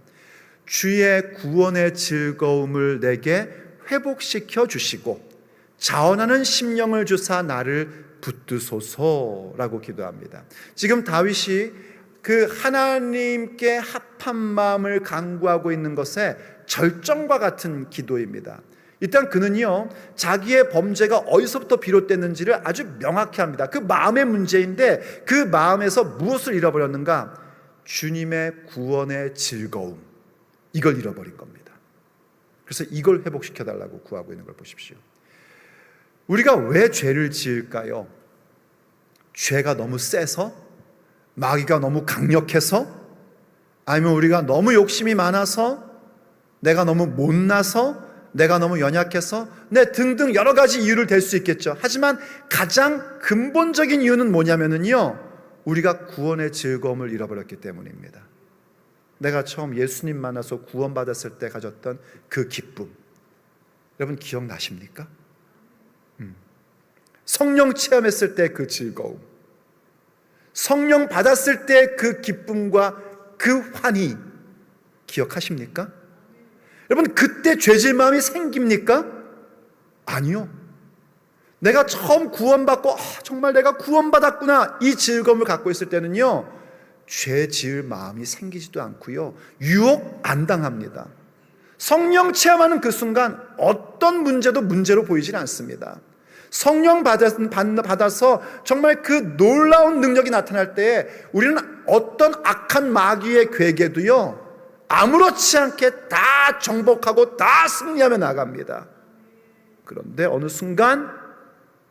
주의 구원의 즐거움을 내게 회복시켜 주시고 자원하는 심령을 주사 나를 붙드소서라고 기도합니다. 지금 다윗이 그 하나님께 합한 마음을 간구하고 있는 것에 절정과 같은 기도입니다. 일단 그는요, 자기의 범죄가 어디서부터 비롯됐는지를 아주 명확히 합니다. 그 마음의 문제인데 그 마음에서 무엇을 잃어버렸는가? 주님의 구원의 즐거움, 이걸 잃어버린 겁니다. 그래서 이걸 회복시켜달라고 구하고 있는 걸 보십시오. 우리가 왜 죄를 지을까요? 죄가 너무 세서? 마귀가 너무 강력해서? 아니면 우리가 너무 욕심이 많아서? 내가 너무 못나서? 내가 너무 연약해서? 등등 여러 가지 이유를 댈 수 있겠죠. 하지만 가장 근본적인 이유는 뭐냐면요, 우리가 구원의 즐거움을 잃어버렸기 때문입니다. 내가 처음 예수님 만나서 구원받았을 때 가졌던 그 기쁨, 여러분 기억나십니까? 성령 체험했을 때 그 즐거움, 성령 받았을 때 그 기쁨과 그 환희 기억하십니까? 여러분 그때 죄질 마음이 생깁니까? 아니요. 내가 처음 구원받고 정말 내가 구원받았구나, 이 즐거움을 갖고 있을 때는요, 죄 지을 마음이 생기지도 않고요, 유혹 안 당합니다. 성령 체험하는 그 순간 어떤 문제도 문제로 보이질 않습니다. 성령 받아서 정말 그 놀라운 능력이 나타날 때 우리는 어떤 악한 마귀의 괴계도요, 아무렇지 않게 다 정복하고 다 승리하며 나갑니다. 그런데 어느 순간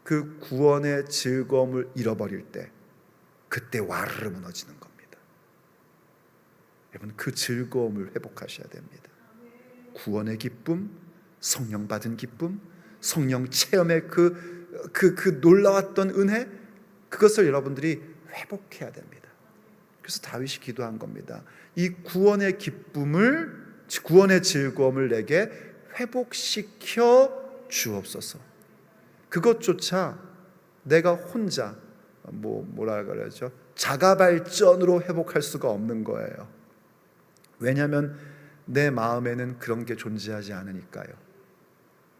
그 구원의 즐거움을 잃어버릴 때, 그때 와르르 무너지는 겁니다. 여러분, 그 즐거움을 회복하셔야 됩니다. 구원의 기쁨, 성령 받은 기쁨, 성령 체험의 그 놀라웠던 은혜, 그것을 여러분들이 회복해야 됩니다. 그래서 다윗이 기도한 겁니다. 이 구원의 기쁨을, 구원의 즐거움을 내게 회복시켜 주옵소서. 그것조차 내가 혼자 뭐라 그러죠? 자가 발전으로 회복할 수가 없는 거예요. 왜냐하면 내 마음에는 그런 게 존재하지 않으니까요.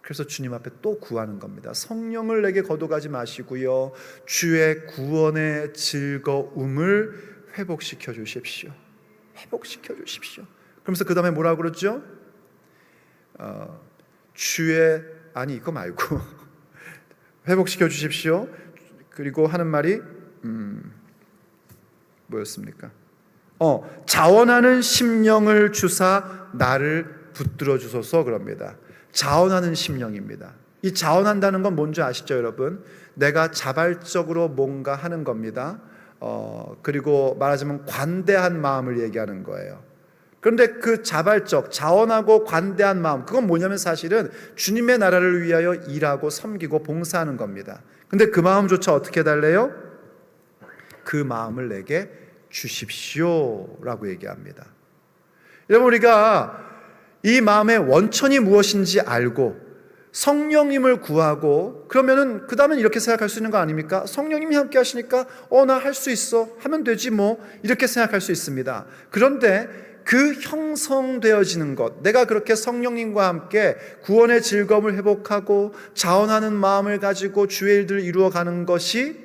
그래서 주님 앞에 또 구하는 겁니다. 성령을 내게 거둬가지 마시고요, 주의 구원의 즐거움을 회복시켜 주십시오. 회복시켜 주십시오. 그러면서 그 다음에 뭐라고 그러죠? 이거 말고 회복시켜 주십시오. 그리고 하는 말이 뭐였습니까? 자원하는 심령을 주사 나를 붙들어 주소서, 그럽니다. 자원하는 심령입니다. 이 자원한다는 건 뭔지 아시죠, 여러분? 내가 자발적으로 뭔가 하는 겁니다. 그리고 말하자면 관대한 마음을 얘기하는 거예요. 그런데 그 자발적, 자원하고 관대한 마음, 그건 뭐냐면 사실은 주님의 나라를 위하여 일하고 섬기고 봉사하는 겁니다. 근데 그 마음조차 어떻게 달래요? 그 마음을 내게 주십시오라고 얘기합니다. 여러분, 우리가 이 마음의 원천이 무엇인지 알고 성령님을 구하고, 그러면은 그 다음엔 이렇게 생각할 수 있는 거 아닙니까? 성령님이 함께 하시니까 나 할 수 있어, 하면 되지 뭐, 이렇게 생각할 수 있습니다. 그런데 그 형성되어지는 것, 내가 그렇게 성령님과 함께 구원의 즐거움을 회복하고 자원하는 마음을 가지고 주의 일들을 이루어가는 것이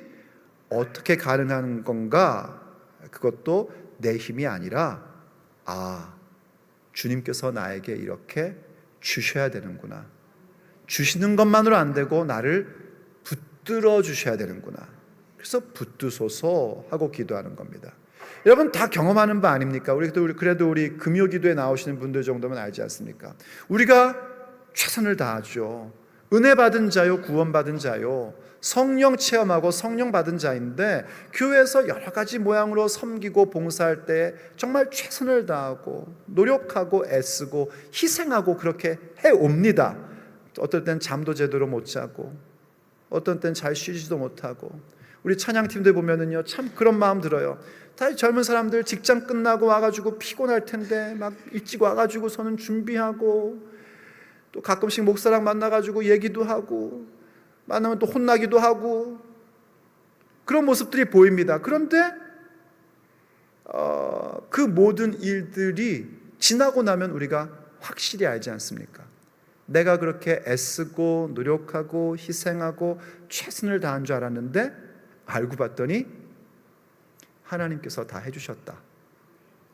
어떻게 가능한 건가? 그것도 내 힘이 아니라 주님께서 나에게 이렇게 주셔야 되는구나, 주시는 것만으로 안 되고 나를 붙들어 주셔야 되는구나, 그래서 붙드소서 하고 기도하는 겁니다. 여러분, 다 경험하는 바 아닙니까? 그래도 우리 금요기도에 나오시는 분들 정도면 알지 않습니까? 우리가 최선을 다하죠. 은혜 받은 자요, 구원 받은 자요, 성령 체험하고 성령 받은 자인데, 교회에서 여러 가지 모양으로 섬기고 봉사할 때 정말 최선을 다하고 노력하고 애쓰고 희생하고 그렇게 해옵니다. 어떨 땐 잠도 제대로 못 자고, 어떤 땐 잘 쉬지도 못하고. 우리 찬양팀들 보면은요, 참 그런 마음 들어요. 다 젊은 사람들 직장 끝나고 와가지고 피곤할 텐데 막 일찍 와가지고서는 준비하고, 또 가끔씩 목사랑 만나가지고 얘기도 하고, 만나면 또 혼나기도 하고, 그런 모습들이 보입니다. 그런데 그 모든 일들이 지나고 나면 우리가 확실히 알지 않습니까? 내가 그렇게 애쓰고 노력하고 희생하고 최선을 다한 줄 알았는데 알고 봤더니 하나님께서 다 해주셨다.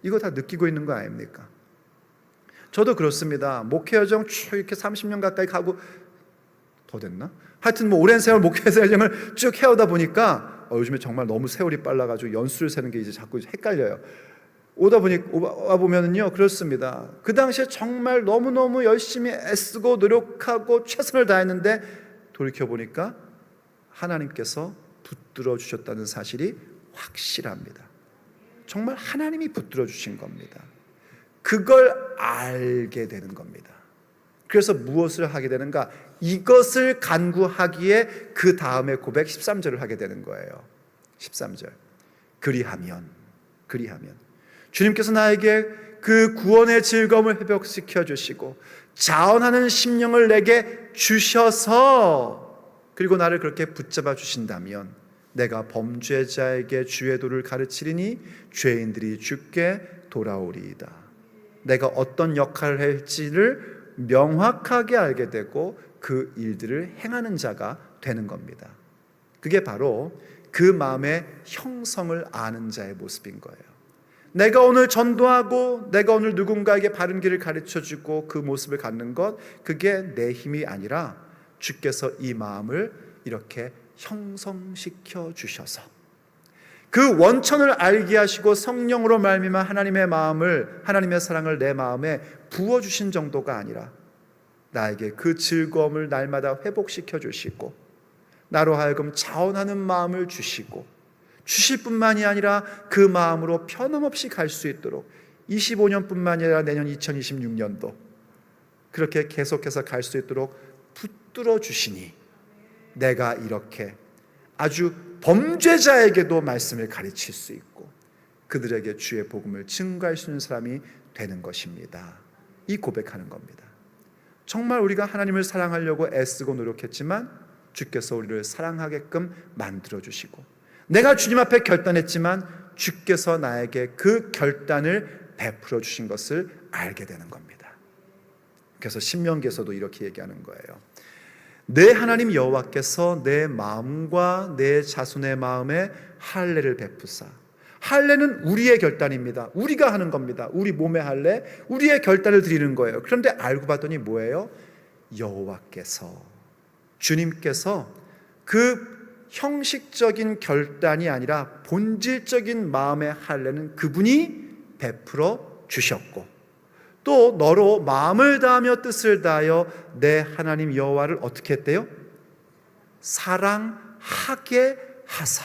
이거 다 느끼고 있는 거 아닙니까? 저도 그렇습니다. 목회여정 쭉 이렇게 30년 가까이 가고, 더 됐나? 하여튼 오랜 세월 목회여정을 쭉 해오다 보니까 요즘에 정말 너무 세월이 빨라가지고 연수를 세는 게 이제 자꾸 헷갈려요. 와 보면은요, 그렇습니다. 그 당시에 정말 너무너무 열심히 애쓰고 노력하고 최선을 다했는데 돌이켜보니까 하나님께서 붙들어 주셨다는 사실이 확실합니다. 정말 하나님이 붙들어 주신 겁니다. 그걸 알게 되는 겁니다. 그래서 무엇을 하게 되는가? 이것을 간구하기에 그 다음에 고백 13절을 하게 되는 거예요. 13절. 그리하면 주님께서 나에게 그 구원의 즐거움을 회복시켜 주시고 자원하는 심령을 내게 주셔서, 그리고 나를 그렇게 붙잡아 주신다면 내가 범죄자에게 주의 도를 가르치리니 죄인들이 주께 돌아오리이다. 내가 어떤 역할을 할지를 명확하게 알게 되고 그 일들을 행하는 자가 되는 겁니다. 그게 바로 그 마음의 형성을 아는 자의 모습인 거예요. 내가 오늘 전도하고 내가 오늘 누군가에게 바른 길을 가르쳐주고 그 모습을 갖는 것, 그게 내 힘이 아니라 주께서 이 마음을 이렇게 형성시켜 주셔서 그 원천을 알게 하시고 성령으로 말미암아 하나님의 마음을, 하나님의 사랑을 내 마음에 부어주신 정도가 아니라 나에게 그 즐거움을 날마다 회복시켜 주시고 나로 하여금 자원하는 마음을 주시고 주실 뿐만이 아니라 그 마음으로 편함없이 갈 수 있도록 25년뿐만이 아니라 내년 2026년도 그렇게 계속해서 갈 수 있도록 붙들어 주시니 내가 이렇게 아주 범죄자에게도 말씀을 가르칠 수 있고 그들에게 주의 복음을 증거할 수 있는 사람이 되는 것입니다. 이 고백하는 겁니다. 정말 우리가 하나님을 사랑하려고 애쓰고 노력했지만 주께서 우리를 사랑하게끔 만들어주시고 내가 주님 앞에 결단했지만 주께서 나에게 그 결단을 베풀어 주신 것을 알게 되는 겁니다. 그래서 신명기에서도 이렇게 얘기하는 거예요. 내 하나님 여호와께서 내 마음과 내 자손의 마음에 할례를 베푸사. 할례는 우리의 결단입니다. 우리가 하는 겁니다. 우리 몸의 할례, 우리의 결단을 드리는 거예요. 그런데 알고 봤더니 뭐예요? 여호와께서, 주님께서 그 형식적인 결단이 아니라 본질적인 마음의 할례는 그분이 베풀어 주셨고 또 너로 마음을 다하며 뜻을 다하여 내 하나님 여호와를 어떻게 했대요? 사랑하게 하사.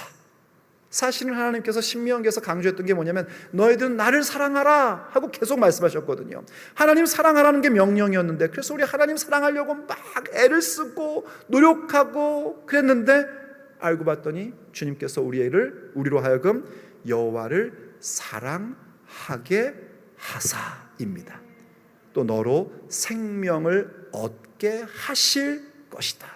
사실은 하나님께서 신명기에서 강조했던 게 뭐냐면 너희들은 나를 사랑하라 하고 계속 말씀하셨거든요. 하나님 사랑하라는 게 명령이었는데 그래서 우리 하나님 사랑하려고 막 애를 쓰고 노력하고 그랬는데 알고 봤더니 주님께서 우리로 하여금 여호와를 사랑하게 하사입니다. 또 너로 생명을 얻게 하실 것이다.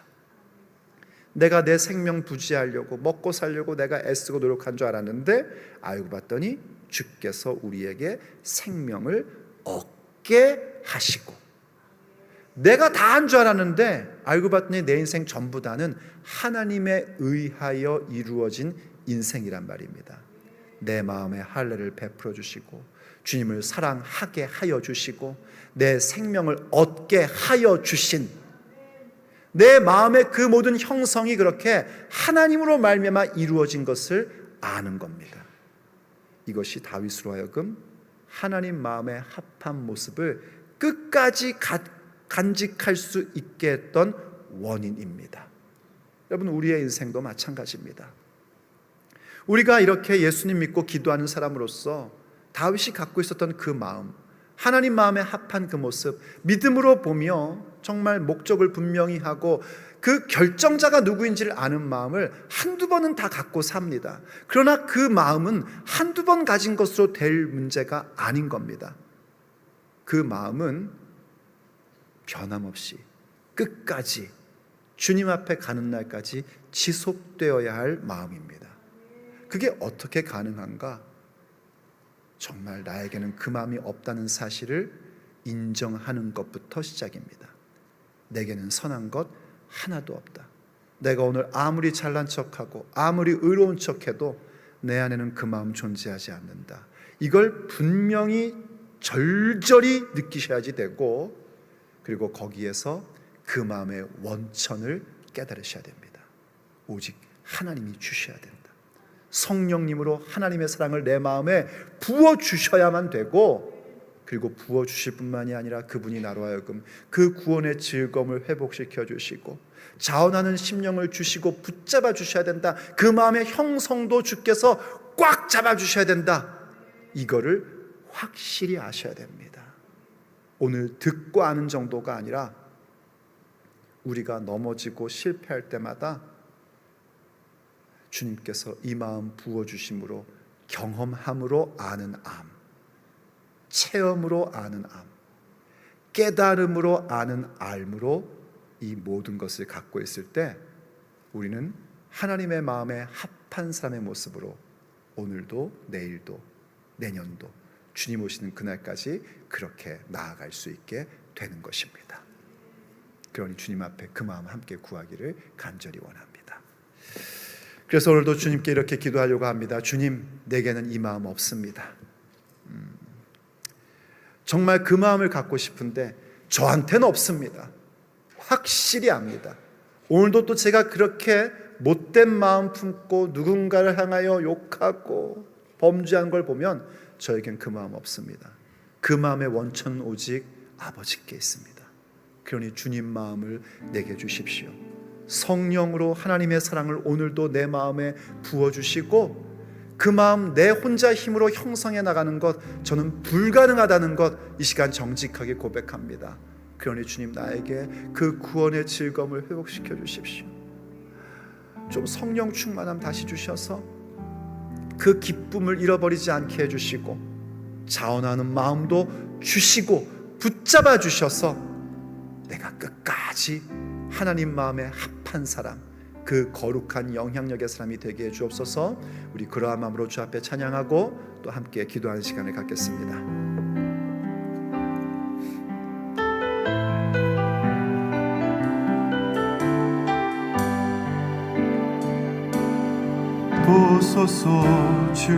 내가 내 생명 부지하려고 먹고 살려고 내가 애쓰고 노력한 줄 알았는데 알고 봤더니 주께서 우리에게 생명을 얻게 하시고 내가 다 한 줄 알았는데 알고 봤더니 내 인생 전부 다는 하나님에 의하여 이루어진 인생이란 말입니다. 내 마음에 할례를 베풀어 주시고 주님을 사랑하게 하여 주시고 내 생명을 얻게 하여 주신 내 마음의 그 모든 형성이 그렇게 하나님으로 말미암아 이루어진 것을 아는 겁니다. 이것이 다윗으로 하여금 하나님 마음에 합한 모습을 끝까지 간직할 수 있게 했던 원인입니다. 여러분, 우리의 인생도 마찬가지입니다. 우리가 이렇게 예수님 믿고 기도하는 사람으로서 다윗이 갖고 있었던 그 마음, 하나님 마음에 합한 그 모습, 믿음으로 보며 정말 목적을 분명히 하고 그 결정자가 누구인지를 아는 마음을 한두 번은 다 갖고 삽니다. 그러나 그 마음은 한두 번 가진 것으로 될 문제가 아닌 겁니다. 그 마음은 변함없이 끝까지 주님 앞에 가는 날까지 지속되어야 할 마음입니다. 그게 어떻게 가능한가? 정말 나에게는 그 마음이 없다는 사실을 인정하는 것부터 시작입니다. 내게는 선한 것 하나도 없다. 내가 오늘 아무리 잘난 척하고 아무리 의로운 척해도 내 안에는 그 마음 존재하지 않는다. 이걸 분명히 절절히 느끼셔야지 되고 그리고 거기에서 그 마음의 원천을 깨달으셔야 됩니다. 오직 하나님이 주셔야 된다. 성령님으로 하나님의 사랑을 내 마음에 부어주셔야만 되고 그리고 부어주실 뿐만이 아니라 그분이 나로 하여금 그 구원의 즐거움을 회복시켜 주시고 자원하는 심령을 주시고 붙잡아 주셔야 된다. 그 마음의 형성도 주께서 꽉 잡아 주셔야 된다. 이거를 확실히 아셔야 됩니다. 오늘 듣고 아는 정도가 아니라 우리가 넘어지고 실패할 때마다 주님께서 이 마음 부어주심으로 경험함으로 아는 암, 체험으로 아는 암, 깨달음으로 아는 알므로 이 모든 것을 갖고 있을 때 우리는 하나님의 마음에 합한 사람의 모습으로 오늘도 내일도 내년도 주님 오시는 그날까지 그렇게 나아갈 수 있게 되는 것입니다. 그러니 주님 앞에 그 마음 함께 구하기를 간절히 원합니다. 그래서 오늘도 주님께 이렇게 기도하려고 합니다. 주님, 내게는 이 마음 없습니다. 정말 그 마음을 갖고 싶은데 저한테는 없습니다. 확실히 압니다. 오늘도 또 제가 그렇게 못된 마음 품고 누군가를 향하여 욕하고 범죄한 걸 보면 저에겐 그 마음 없습니다. 그 마음의 원천은 오직 아버지께 있습니다. 그러니 주님 마음을 내게 주십시오. 성령으로 하나님의 사랑을 오늘도 내 마음에 부어주시고 그 마음 내 혼자 힘으로 형성해 나가는 것 저는 불가능하다는 것 이 시간 정직하게 고백합니다. 그러니 주님 나에게 그 구원의 즐거움을 회복시켜 주십시오. 좀 성령 충만함 다시 주셔서 그 기쁨을 잃어버리지 않게 해주시고 자원하는 마음도 주시고 붙잡아 주셔서 내가 끝까지 하나님 마음에 합한 사람, 그 거룩한 영향력의 사람이 되게 해 주옵소서. 우리 그러한 마음으로 주 앞에 찬양하고 또 함께 기도하는 시간을 갖겠습니다. 보소서 주